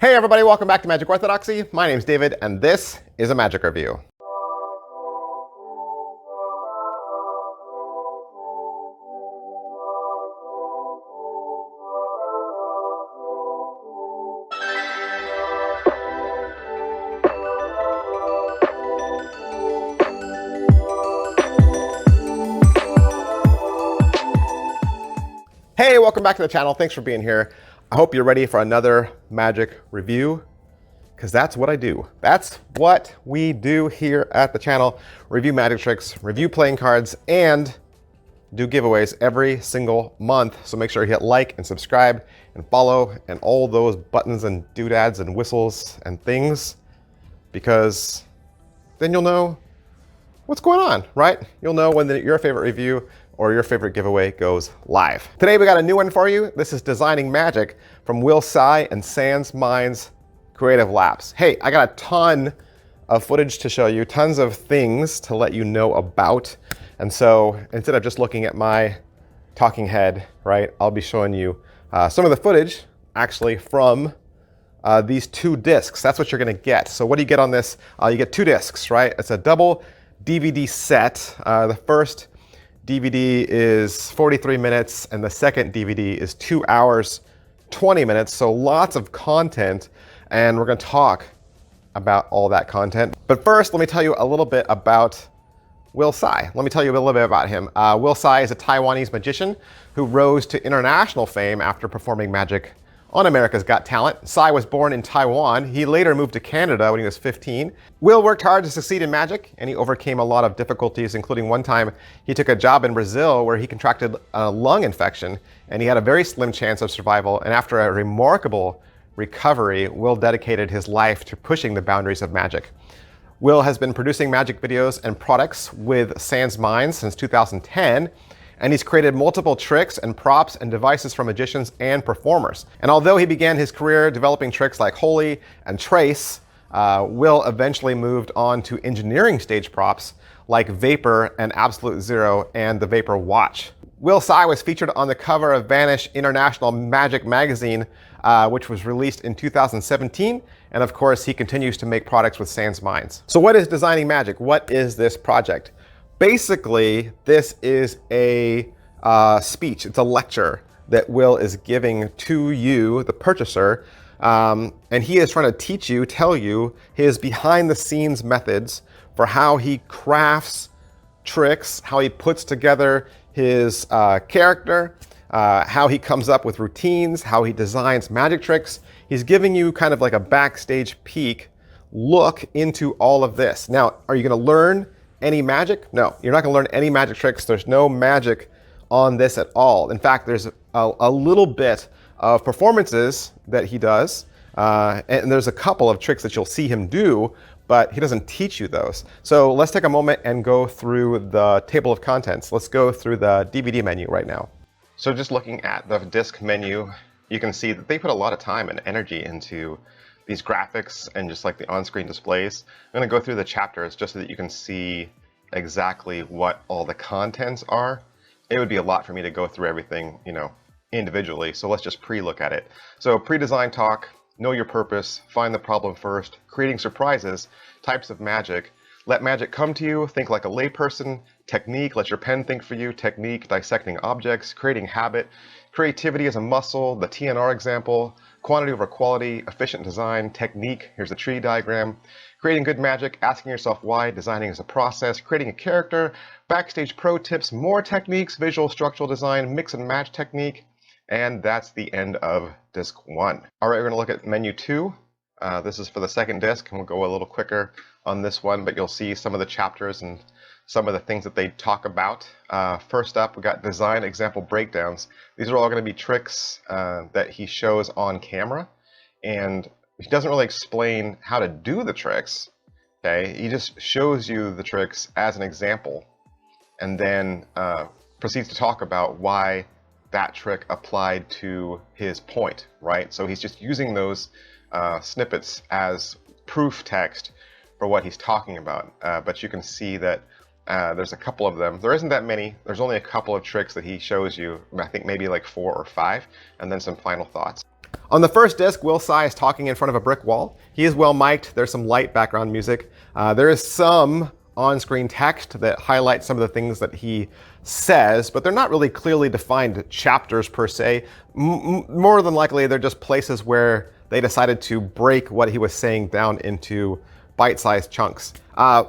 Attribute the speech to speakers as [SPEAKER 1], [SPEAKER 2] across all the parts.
[SPEAKER 1] Hey everybody, welcome back to Magic Orthodoxy. My name's David, and this is a magic review. Hey, welcome back to the channel. Thanks for being here. I hope you're ready for another magic review, because that's what I do. That's what we do here at the channel. Review magic tricks, review playing cards, and do giveaways every single month. So make sure you hit like and subscribe and follow and all those buttons and doodads and whistles and things, because then you'll know what's going on, right? You'll know when your favorite review or your favorite giveaway goes live. Today we got a new one for you. This is Designing Magic from Tsai and Sansminds Creative Labs. Hey, I got a ton of footage to show you, tons of things to let you know about. And so instead of just looking at my talking head, right, I'll be showing you some of the footage actually from these two discs. That's what you're gonna get. So what do you get on this? You get two discs, right? It's a double DVD set. The first DVD is 43 minutes and the second DVD is 2 hours, 20 minutes. So lots of content, and we're gonna talk about all that content. But first, let me tell you a little bit about Tsai. Let me tell you a little bit about him. Tsai is a Taiwanese magician who rose to international fame after performing magic on America's Got Talent. Tsai was born in Taiwan. He later moved to Canada when he was 15. Will worked hard to succeed in magic, and he overcame a lot of difficulties, including one time he took a job in Brazil where he contracted a lung infection, and he had a very slim chance of survival. And after a remarkable recovery, Will dedicated his life to pushing the boundaries of magic. Will has been producing magic videos and products with Sansminds since 2010. And he's created multiple tricks and props and devices for magicians and performers. And although he began his career developing tricks like Holy and Trace, Will eventually moved on to engineering stage props like Vapor and Absolute Zero and the Vapor Watch. Tsai was featured on the cover of Vanish International Magic magazine, which was released in 2017. And of course, he continues to make products with Sansminds. So what is Designing Magic? What is this project? Basically, this is a speech. It's a lecture that Will is giving to you, the purchaser, and he is trying to teach you, tell you his behind-the-scenes methods for how he crafts tricks, how he puts together his character, how he comes up with routines, how he designs magic tricks. He's giving you kind of like a backstage peek look into all of this. Now, are you going to learn any magic? No, you're not going to learn any magic tricks. There's no magic on this at all. In fact, there's a little bit of performances that he does, and there's a couple of tricks that you'll see him do, but he doesn't teach you those. So let's take a moment and go through the table of contents. Let's go through the DVD menu right now. So just looking at the disc menu, you can see that they put a lot of time and energy into these graphics and just like the on-screen displays. I'm going to go through the chapters just so that you can see exactly what all the contents are. It would be a lot for me to go through everything, individually. So let's just pre-look at it. So pre-design talk, know your purpose, find the problem first, creating surprises, types of magic, let magic come to you, think like a layperson, technique, let your pen think for you, technique, dissecting objects, creating habit, creativity as a muscle, the TNR example, quantity over quality, efficient design, technique, here's a tree diagram, creating good magic, asking yourself why, designing as a process, creating a character, backstage pro tips, more techniques, visual structural design, mix and match technique, and that's the end of disc 1. All right, we're gonna look at menu 2. This is for the second disc, and we'll go a little quicker on this one, but you'll see some of the chapters and some of the things that they talk about. First up, we got design example breakdowns. These are all going to be tricks that he shows on camera, and he doesn't really explain how to do the tricks. Okay, he just shows you the tricks as an example, and then proceeds to talk about why that trick applied to his point, right? So he's just using those snippets as proof text for what he's talking about. But you can see that there's a couple of them. There isn't that many. There's only a couple of tricks that he shows you. I think maybe like 4 or 5, and then some final thoughts. On the first disc, Will Tsai is talking in front of a brick wall. He is well mic'd. There's some light background music. There is some on-screen text that highlights some of the things that he says, but they're not really clearly defined chapters per se. More than likely, they're just places where they decided to break what he was saying down into bite-sized chunks.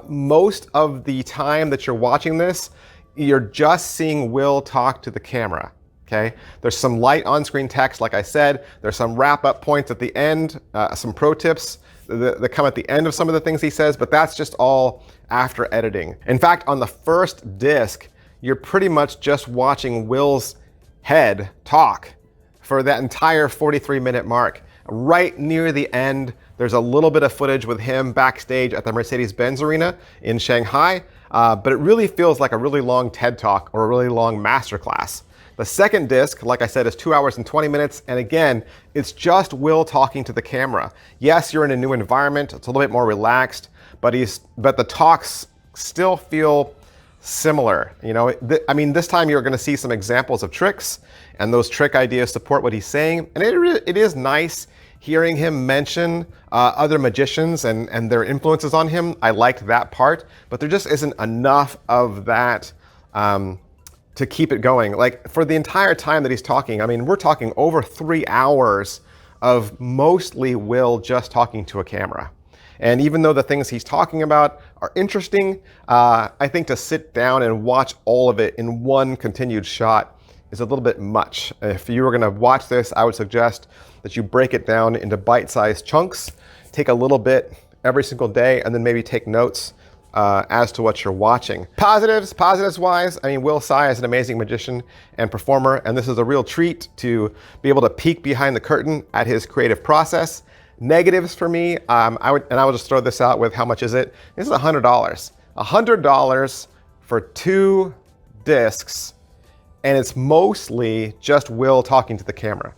[SPEAKER 1] Most of the time that you're watching this, you're just seeing Will talk to the camera. Okay, there's some light on-screen text, like I said. There's some wrap-up points at the end, some pro tips that come at the end of some of the things he says, but that's just all after editing. In fact, on the first disc, you're pretty much just watching Will's head talk for that entire 43-minute mark. Right near the end, there's a little bit of footage with him backstage at the Mercedes-Benz Arena in Shanghai, but it really feels like a really long TED Talk or a really long masterclass. The second disc, like I said, is 2 hours and 20 minutes. And again, it's just Will talking to the camera. Yes, you're in a new environment. It's a little bit more relaxed, but the talks still feel similar. You know, I mean, this time you're going to see some examples of tricks, and those trick ideas support what he's saying. And it is nice hearing him mention other magicians and their influences on him. I liked that part, but there just isn't enough of that to keep it going. Like for the entire time that he's talking, I mean, we're talking over 3 hours of mostly Will just talking to a camera. And even though the things he's talking about are interesting, I think to sit down and watch all of it in one continued shot is a little bit much. If you were gonna watch this, I would suggest that you break it down into bite-sized chunks, take a little bit every single day, and then maybe take notes as to what you're watching. Positives wise, I mean, Will Tsai is an amazing magician and performer, and this is a real treat to be able to peek behind the curtain at his creative process. Negatives for me, I will just throw this out with how much is it? This is $100. $100 for 2 discs, and it's mostly just Will talking to the camera.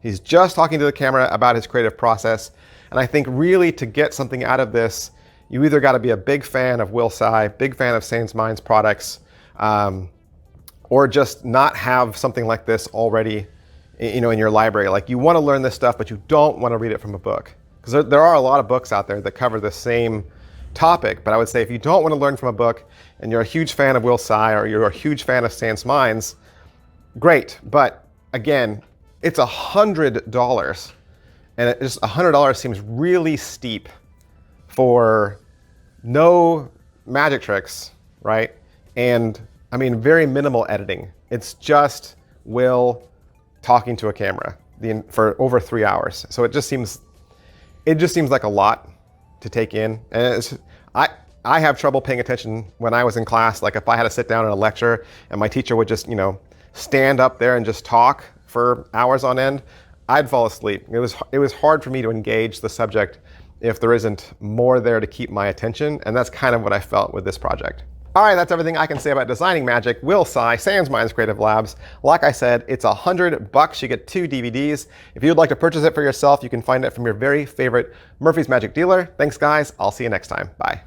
[SPEAKER 1] He's just talking to the camera about his creative process, and I think really to get something out of this, you either got to be a big fan of Will Tsai, big fan of Sansminds products, or just not have something like this already, you know, in your library. Like you want to learn this stuff, but you don't want to read it from a book, because there are a lot of books out there that cover the same topic. But I would say if you don't want to learn from a book and you're a huge fan of Will Tsai or you're a huge fan of Sansminds, great. But again, it's $100, and it just $100 seems really steep for no magic tricks, right? And I mean, very minimal editing. It's just Will talking to a camera for over 3 hours. So it just seems like a lot to take in. And I have trouble paying attention when I was in class. Like if I had to sit down in a lecture and my teacher would just, you know, stand up there and just talk for hours on end, I'd fall asleep. It was hard for me to engage the subject if there isn't more there to keep my attention. And that's kind of what I felt with this project. All right, that's everything I can say about designing magic. Will Tsai, Sansminds Creative Labs. Like I said, it's $100. You get 2 DVDs. If you'd like to purchase it for yourself, you can find it from your very favorite Murphy's Magic dealer. Thanks, guys. I'll see you next time. Bye.